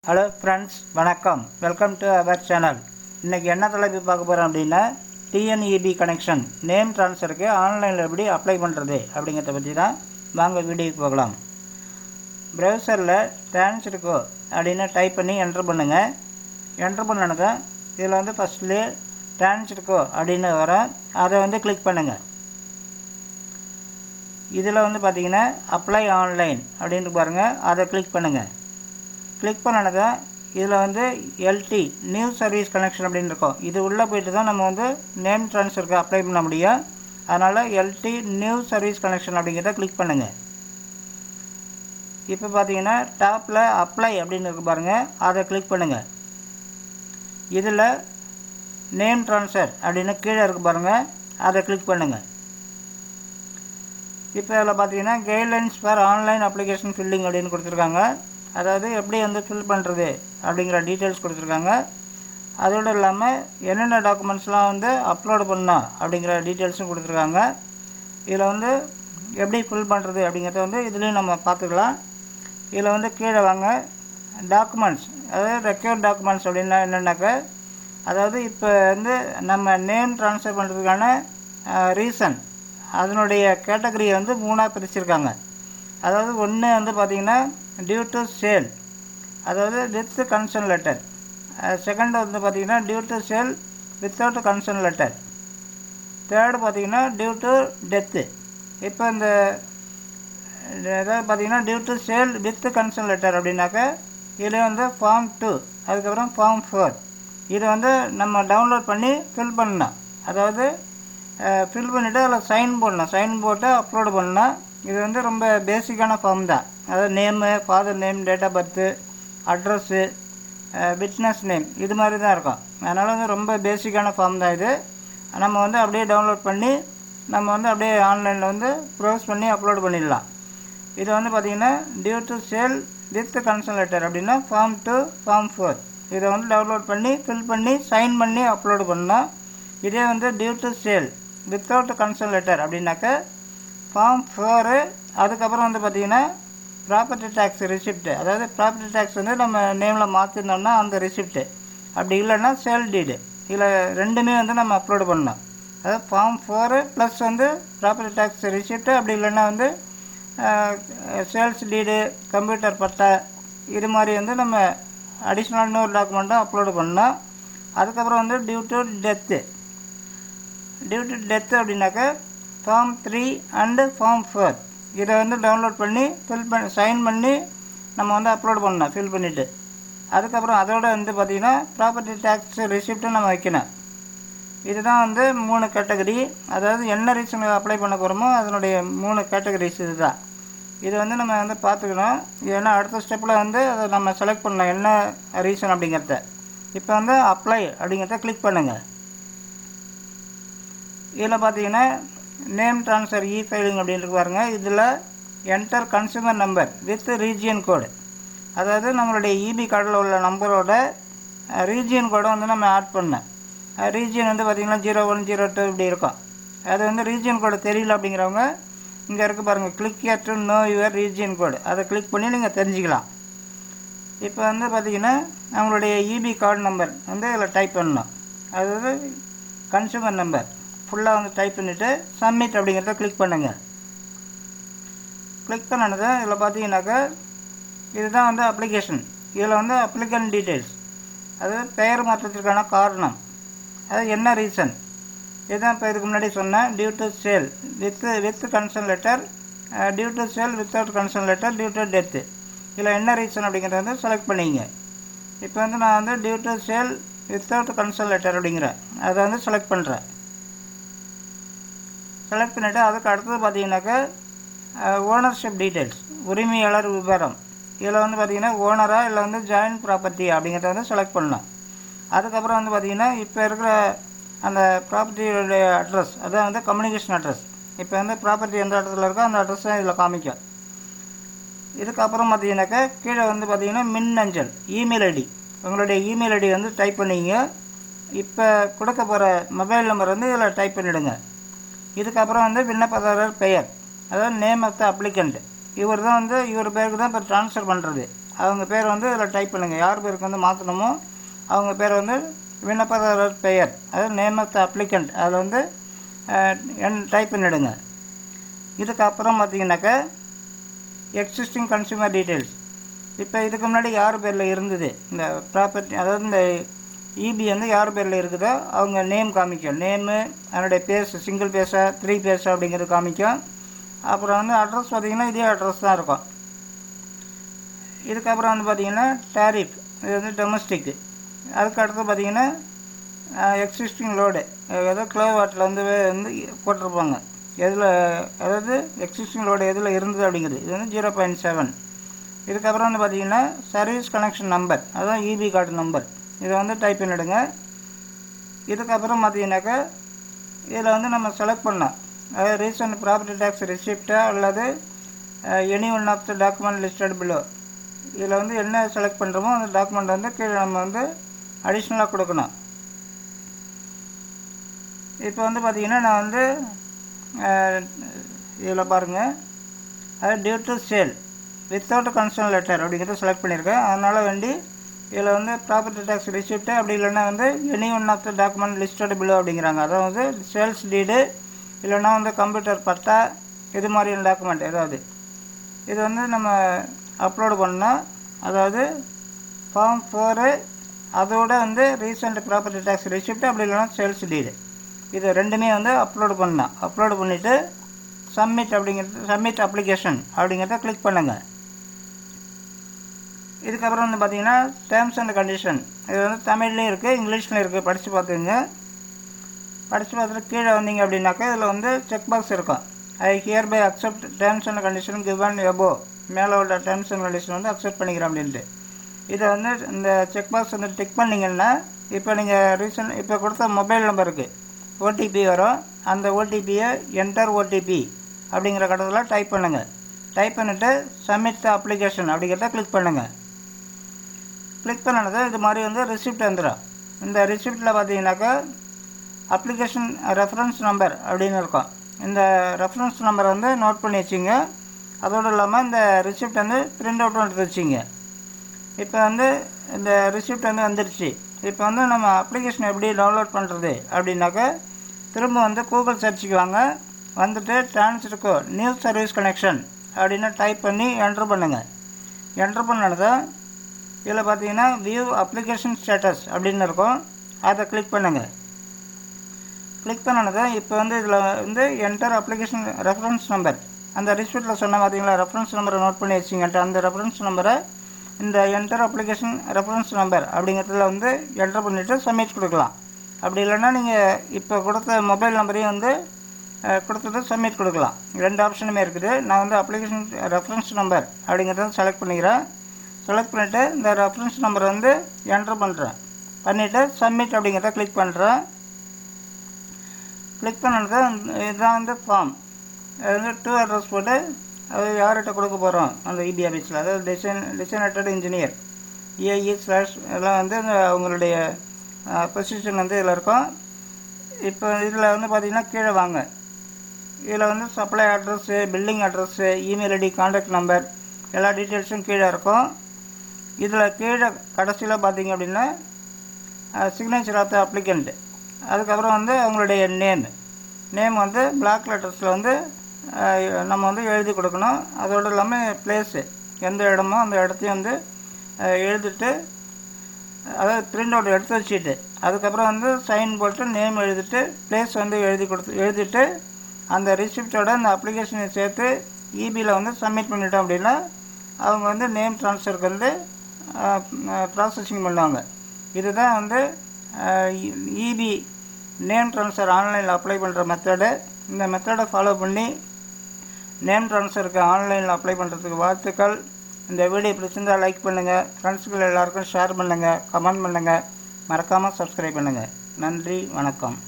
Hello friends, வணக்கம். Welcome to our channel. இன்றைக்கி என்ன தலைப்பு பார்க்க போகிறோம் அப்படின்னா, டிஎன்இபி கனெக்ஷன் நேம் ட்ரான்ஸ்ஃபருக்கு ஆன்லைனில் எப்படி அப்ளை பண்ணுறது அப்படிங்கிறத பற்றி தான். வாங்க வீடியோக்கு போகலாம். ப்ரௌசரில் டிரான்ஸ்ஃபர்கோ அப்படின்னு டைப் பண்ணி என்ட்ரு பண்ணுங்கள். என்ட்ரு பண்ணனதை இதில் வந்து ஃபஸ்ட்லேயே டிரான்ஸ்ஃபர்கோ அப்படின்னு வரும், அதை கிளிக் பண்ணுங்கள். இதில் பார்த்திங்கன்னா அப்ளை ஆன்லைன் அப்படின்னு பாருங்கள், அதை கிளிக் பண்ணுங்கள். கிளிக் பண்ணனதை இதில் எல்டி நியூ சர்வீஸ் கனெக்ஷன் அப்படின்னு இருக்கும். இது உள்ளே போய்ட்டு தான் நம்ம நேம் ட்ரான்ஸ்ஃபருக்கு அப்ளை பண்ண முடியும். அதனால் எல்டி நியூ சர்வீஸ் கனெக்ஷன் அப்படிங்கிறத கிளிக் பண்ணுங்கள். இப்போ பார்த்தீங்கன்னா டாப்பில் அப்ளை அப்படின்னு இருக்கு பாருங்கள், அதை கிளிக் பண்ணுங்கள். இதில் நேம் ட்ரான்ஸ்ஃபர் அப்படின்னு கீழே இருக்கு பாருங்கள், அதை கிளிக் பண்ணுங்கள். இப்போ இதில் பார்த்தீங்கன்னா guidelines for online application filling அப்படின்னு கொடுத்துருக்காங்க. அதாவது எப்படி ஃபில் பண்ணுறது அப்படிங்கிற டீட்டெயில்ஸ் கொடுத்துருக்காங்க. அதோடு இல்லாமல் என்னென்ன டாக்குமெண்ட்ஸ்லாம் அப்லோடு பண்ணணும் அப்படிங்கிற டீட்டெயில்ஸும் கொடுத்துருக்காங்க. இதில் எப்படி ஃபில் பண்ணுறது அப்படிங்கிறத இதுலேயும் நம்ம பார்த்துக்கலாம். இதில் கீழே வாங்க, டாக்குமெண்ட்ஸ், அதாவது ரெக்யூர்ட் டாக்குமெண்ட்ஸ் அப்படின்னா என்னென்னாக்கா, அதாவது இப்போ நம்ம நேம் ட்ரான்ஸ்ஃபர் பண்ணுறதுக்கான ரீசன், அதனுடைய கேட்டகரியை 3ஆக பிரிச்சுருக்காங்க. அதாவது ஒன்று பார்த்திங்கன்னா டியூ டு சேல், அதாவது வித் கன்சர்ன் லெட்டர். செகண்ட் பார்த்திங்கன்னா due to sale without concern letter. Third பார்த்திங்கன்னா டியூ டு டெத்து. இப்போ இந்த ஏதாவது பார்த்திங்கன்னா due to sale with concern letter அப்படின்னாக்கா, இதில் ஃபார்ம் 2, அதுக்கப்புறம் ஃபார்ம் 4. இதை நம்ம டவுன்லோட் பண்ணி ஃபில் பண்ணணும். அதாவது ஃபில் பண்ணிவிட்டு அதில் சைன் போடணும். சைன் போட்டு அப்லோடு பண்ணணும். இது ரொம்ப பேசிக்கான ஃபார்ம் தான். அதாவது name, father name, date of birth, address, business name, இது மாதிரி தான் இருக்கும். அதனால் ரொம்ப பேசிக்கான ஃபார்ம் தான் இது. நம்ம அப்படியே டவுன்லோட் பண்ணி நம்ம அப்படியே ஆன்லைனில் ப்ரௌஸ் பண்ணி அப்லோடு பண்ணிடலாம். இது பார்த்திங்கன்னா due to sale with concern letter அப்படின்னா ஃபார்ம் 2, ஃபார்ம் 4. இதை டவுன்லோட் பண்ணி ஃபில் பண்ணி சைன் பண்ணி அப்லோடு பண்ணணும். இதே due to sale without concern letter அப்படின்னாக்க ஃபார்ம் 4. அதுக்கப்புறம் பார்த்திங்கன்னா ப்ராப்பர்ட்டி டேக்ஸ் ரிசிப்ட்டு, அதாவது ப்ராப்பர்ட்டி டேக்ஸ் நம்ம நேமில் மாற்றிருந்தோம்னா அந்த ரிசிப்ட்டு, அப்படி இல்லைன்னா சேல் டீடு. இதில் ரெண்டுமே நம்ம அப்லோடு பண்ணணும். அதாவது form 4 plus property tax receipt, அப்படி இல்லைன்னா சேல்ஸ் டீடு, கம்ப்யூட்டர் பட்டா, இது மாதிரி நம்ம அடிஷ்னல் இன்னொரு டாக்குமெண்ட்டும் அப்லோடு பண்ணோம். அதுக்கப்புறம் due to death. Due to death அப்படின்னாக்கா ஃபார்ம் 3 அண்டு ஃபார்ம் 4. இதை டவுன்லோட் பண்ணி ஃபில் பண்ணி சைன் பண்ணி நம்ம அப்லோட் பண்ணணும் ஃபில் பண்ணிவிட்டு. அதுக்கப்புறம் அதோடு பார்த்திங்கன்னா ப்ராப்பர்ட்டி டேக்ஸ் ரிசிப்ட்டும் நம்ம வைக்கணும். இதுதான் 3 கேட்டகரி. அதாவது என்ன ரீசன் அப்ளை பண்ண போகிறோமோ அதனுடைய 3 கேட்டகரிஸ் இது தான். இது நம்ம பார்த்துக்கணும். ஏன்னா அடுத்த ஸ்டெப்பில் அதை நம்ம செலக்ட் பண்ணணும் என்ன ரீசன் அப்படிங்கிறத. இப்போ அப்ளை அப்படிங்கிறத கிளிக் பண்ணுங்கள். இதில் பார்த்தீங்கன்னா நேம் ட்ரான்ஸ்ஃபர் இ ஃபைலிங் அப்படின்னு பாருங்க. இதில் enter consumer number with region code, அதாவது நம்மளுடைய இபி கார்டில் உள்ள நம்பரோட ரீஜியன் கோடை நம்ம ஆட் பண்ணேன். ரீஜியன் பார்த்திங்கன்னா 01, 02 இப்படி இருக்கும். அது ரீஜியன் கோடு தெரியல அப்படிங்கிறவங்க இங்கே இருக்குது பாருங்கள், click here to know your region code, அதை கிளிக் பண்ணி நீங்கள் தெரிஞ்சுக்கலாம். இப்போ பார்த்திங்கன்னா நம்மளுடைய இபி கார்டு நம்பர் இதில் டைப் பண்ணணும். அதாவது கன்சூமர் நம்பர் ஃபுல்லாக டைப் பண்ணிவிட்டு சப்மிட் அப்படிங்கிறத கிளிக் பண்ணுங்கள். கிளிக் பண்ணனதை இதில் பார்த்தீங்கன்னாக்கா இதுதான் அப்ளிகேஷன். இதில் அப்ளிகன் டீட்டெயில்ஸ், அதாவது பெயர் மாற்றத்திற்கான காரணம், அது என்ன ரீசன், இதுதான் இப்போ இதுக்கு முன்னாடி சொன்னேன். Due to sale with concern letter, due to sale without concern letter, due to death. இதில் என்ன ரீசன் அப்படிங்கிறத செலக்ட் பண்ணிங்க. இப்போ நான் due to sale without concern letter அப்படிங்கிறேன், அதை செலக்ட் பண்ணுறேன். செலக்ட் பண்ணிவிட்டு அதுக்கு அடுத்தது பார்த்தீங்கன்னாக்கா ஓனர்ஷிப் டீட்டெயில்ஸ், உரிமையாளர் விவரம். இதில் பார்த்தீங்கன்னா ஓனரா இல்லை ஜாயின்ட் ப்ராப்பர்ட்டி அப்படிங்கிறத செலக்ட் பண்ணலாம். அதுக்கப்புறம் பார்த்தீங்கன்னா இப்போ இருக்கிற அந்த ப்ராப்பர்ட்டியோடைய அட்ரஸ், அதான் கம்யூனிகேஷன் அட்ரஸ். இப்போ ப்ராப்பர்ட்டி எந்த இடத்துல இருக்கோ அந்த அட்ரஸ் தான் இதில் காமிக்கும். இதுக்கப்புறம் பார்த்தீங்கன்னாக்கா கீழே பார்த்தீங்கன்னா மின்னஞ்சல் இமெயில் ஐடி, உங்களுடைய இமெயில் ஐடி டைப் பண்ணிங்க. இப்போ கொடுக்க போகிற மொபைல் நம்பர் இதில் டைப் பண்ணிவிடுங்க. இதுக்கப்புறம் விண்ணப்பதாரர் பெயர், அதாவது நேம் ஆஃப் த அப்ளிகண்ட். இவர் தான் இவர் பேருக்கு தான் இப்போ ட்ரான்ஸ்ஃபர் பண்ணுறது. அவங்க பேர் வந்து இதில் டைப் பண்ணுங்கள். யார் பேருக்கு வந்து மாற்றணுமோ அவங்க பேர் வந்து விண்ணப்பதாரர் பெயர், அதாவது நேம் ஆஃப் த அப்ளிகண்ட், அதில் வந்து டைப் பண்ணிவிடுங்க. இதுக்கப்புறம் பார்த்தீங்கன்னாக்கா எக்ஸிஸ்டிங் கன்சூமர் டீட்டெயில்ஸ். இப்போ இதுக்கு முன்னாடி யார் பேரில் இருந்தது இந்த ப்ராப்பர்ட்டி, அதாவது இந்த இபி வந்து யார் பேரில் இருக்குதோ அவங்க நேம் காமிக்கும். நேமு, அதனுடைய பேஸ், சிங்கிள் பேஸா 3 பேஸா அப்படிங்கிறது காமிக்கும். அப்புறம் வந்து அட்ரஸ் பார்த்திங்கன்னா இதே அட்ரஸ் தான் இருக்கும். இதுக்கப்புறம் வந்து பார்த்திங்கன்னா டேரிஃப், இது வந்து டொமஸ்டிக்கு. அதுக்கு அடுத்து பார்த்திங்கன்னா எக்ஸிஸ்டிங் லோடு, ஏதோ க்ளோ வாட்டில் வந்து போட்டிருப்பாங்க எதில், அதாவது எக்ஸிஸ்டிங் லோடு எதில் இருந்தது அப்படிங்கிறது. இது வந்து 0.7. இதுக்கப்புறம் வந்து பார்த்திங்கன்னா சர்வீஸ் கனெக்ஷன் நம்பர், அதுதான் இபி கார்டு நம்பர், இதை வந்து டைப் பண்ணிவிடுங்க. இதுக்கப்புறம் பார்த்திங்கனாக்கா இதில் வந்து நம்ம செலக்ட் பண்ணோம், அதாவது ரீசன்ட் ப்ராப்பர்ட்டி டேக்ஸ் ரிசிப்டா அல்லது any one of the document listed below. இதில் வந்து என்ன செலக்ட் பண்ணுறோமோ அந்த டாக்குமெண்ட் வந்து கீழே நம்ம வந்து அடிஷ்னலாக கொடுக்கணும். இப்போ வந்து பார்த்திங்கன்னா நான் வந்து இதில் பாருங்கள், அது due to sale without concern letter அப்படிங்கிறத செலக்ட் பண்ணியிருக்கேன். அதனால் வேண்டி இதில் வந்து ப்ராப்பர்ட்டி டேக்ஸ் ரிசிப்ட்டு, அப்படி இல்லைன்னா வந்து any one of the document listed below அப்படிங்கிறாங்க. அதாவது சேல்ஸ் டீடு, இல்லைன்னா வந்து கம்ப்யூட்டர் பட்டா, இது மாதிரியான டாக்குமெண்ட் ஏதாவது இது வந்து நம்ம அப்லோடு பண்ணோம். அதாவது ஃபார்ம் 4 அதோட வந்து ரீசெண்ட் ப்ராப்பர்ட்டி டேக்ஸ் ரிசிப்ட், அப்படி இல்லைன்னா சேல்ஸ் டீடு, இது ரெண்டுமே வந்து அப்லோடு பண்ணோம். அப்லோடு பண்ணிவிட்டு சப்மிட் அப்ளிகேஷன் அப்படிங்கிறத கிளிக் பண்ணுங்கள். இதுக்கப்புறம் வந்து பார்த்திங்கன்னா டேர்ம்ஸ் அண்ட் கண்டிஷன், இது வந்து தமிழ்லேயும் இருக்குது இங்கிலீஷ்லேயும் இருக்குது, படித்து பார்த்துங்க. படித்து பார்த்துட்டு கீழே வந்தீங்க அப்படின்னாக்கா இதில் வந்து செக் பாக்ஸ் இருக்கும். I hereby accept terms and condition given above, மேலே உள்ள டேர்ம்ஸ் அண்ட் கண்டிஷன் வந்து அக்செப்ட் பண்ணிக்கிறேன் அப்படின்ட்டு. இதை வந்து இந்த செக் பாக்ஸ் வந்து டிக் பண்ணிங்கன்னா இப்போ நீங்கள் இப்போ கொடுத்த மொபைல் நம்பருக்கு ஓடிபி வரும். அந்த ஓடிபியை என்டர் ஓடிபி அப்படிங்கிற கட்டத்தில் டைப் பண்ணுங்கள். டைப் பண்ணிவிட்டு சப்மிட் த அப்ளிகேஷன் அப்படிங்கிறத கிளிக் பண்ணுங்கள். கிளிக் பண்ணினது இது மாதிரி வந்து ரிசிப்ட் வந்துடும். இந்த ரிசிப்டில் பார்த்தீங்கன்னாக்கா அப்ளிகேஷன் ரெஃபரன்ஸ் நம்பர் அப்படின்னு இருக்கும். இந்த ரெஃபரன்ஸ் நம்பரை வந்து நோட் பண்ணி வச்சிங்க. அதோடு இல்லாமல் இந்த ரிசிப்ட் வந்து பிரிண்ட் அவுட்டும் எடுத்து வச்சிங்க. இப்போ வந்து இந்த ரிசிப்ட் வந்து வந்துடுச்சு. இப்போ வந்து நம்ம அப்ளிகேஷன் எப்படி டவுன்லோட் பண்ணுறது அப்படின்னாக்கா திரும்ப வந்து கூகுள் சர்ச்சுக்கு வாங்க. வந்துட்டு டிரான்ஸ்ஃபர்க்கோ நியூ சர்வீஸ் கனெக்ஷன் அப்படின்னு டைப் பண்ணி என்ட்ரு பண்ணுங்கள். என்ட்ரு பண்ணது இதில் பார்த்தீங்கன்னா வியூ அப்ளிகேஷன் ஸ்டேட்டஸ் அப்படின்னு இருக்கும். அதை கிளிக் பண்ணுங்கள். கிளிக் பண்ணது இப்போ வந்து இதில் வந்து என்டர் அப்ளிகேஷன் ரெஃபரன்ஸ் நம்பர், அந்த ரிசிப்ட்டில் சொன்ன பார்த்தீங்களா ரெஃபரன்ஸ் நம்பரை நோட் பண்ணி வச்சிங்கன்ட்டு அந்த ரெஃபரன்ஸ் நம்பரை இந்த என்டர் அப்ளிகேஷன் ரெஃபரன்ஸ் நம்பர் அப்படிங்கிறதுல வந்து என்டர் பண்ணிவிட்டு சப்மிட் கொடுக்கலாம். அப்படி இல்லைன்னா நீங்கள் இப்போ கொடுத்த மொபைல் நம்பரையும் வந்து கொடுத்துட்டு சப்மிட் கொடுக்கலாம். 2 ஆப்ஷனுமே இருக்குது. நான் வந்து அப்ளிகேஷன் ரெஃபரன்ஸ் நம்பர் அப்படிங்கிறத செலக்ட் பண்ணிக்கிறேன். செலக்ட் பண்ணிவிட்டு இந்த ரெஃபரன்ஸ் நம்பரை வந்து என்ட்ரு பண்ணுறேன். பண்ணிவிட்டு சப்மிட் அப்படிங்கிறத கிளிக் பண்ணுறேன். கிளிக் பண்ணது இதுதான் வந்து ஃபார்ம். அது வந்து 2 அட்ரஸ் போட்டு அது யார்கிட்ட கொடுக்க போகிறோம் அந்த இபி ஆஃபீஸில், அதாவது டெசிக்னேட்டட் இன்ஜினியர் ஏஇ ஸ்லாஷ் எல்லாம் வந்து அவங்களுடைய பொசிஷன் வந்து இதில் இருக்கும். இப்போ இதில் வந்து பார்த்திங்கன்னா கீழே வாங்க. இதில் வந்து supply address, billing address, email ID, contact number எல்லா டீட்டெயில்ஸும் கீழே இருக்கும். இதில் கீழே கடைசியில் பார்த்திங்க அப்படின்னா சிக்னேச்சர் ஆஃப் த அப்ளிகண்ட், அதுக்கப்புறம் வந்து அவங்களுடைய நேம் வந்து பிளாக் லெட்டர்ஸில் வந்து நம்ம வந்து எழுதி கொடுக்கணும். அதோடு இல்லாமல் பிளேஸு எந்த இடமோ அந்த இடத்தையும் வந்து எழுதிட்டு, அதாவது பிரிண்ட் அவுட் எடுத்து வச்சுட்டு அதுக்கப்புறம் வந்து சைன் போட்டு நேம் எழுதிட்டு பிளேஸ் வந்து எழுதிட்டு அந்த ரிசிப்டோட அந்த அப்ளிகேஷனை சேர்த்து இபியில் வந்து சப்மிட் பண்ணிட்டோம் அப்படின்னா அவங்க வந்து நேம் ட்ரான்ஸ்ஃபருக்கு வந்து ப்ராசஸிங் பண்ணுவாங்க. இதுதான் வந்து இபி நேம் ட்ரான்ஸ்ஃபர் ஆன்லைனில் அப்ளை பண்ணுற மெத்தடு. இந்த மெத்தடை ஃபாலோ பண்ணி நேம் ட்ரான்ஸ்ஃபருக்கு ஆன்லைனில் அப்ளை பண்ணுறதுக்கு வாழ்த்துக்கள். இந்த வீடியோ பிடிச்சிருந்தால் லைக் பண்ணுங்கள், ஃப்ரெண்ட்ஸுகள் எல்லாருக்கும் ஷேர் பண்ணுங்கள், கமெண்ட் பண்ணுங்கள், மறக்காமல் சப்ஸ்கிரைப் பண்ணுங்கள். நன்றி, வணக்கம்.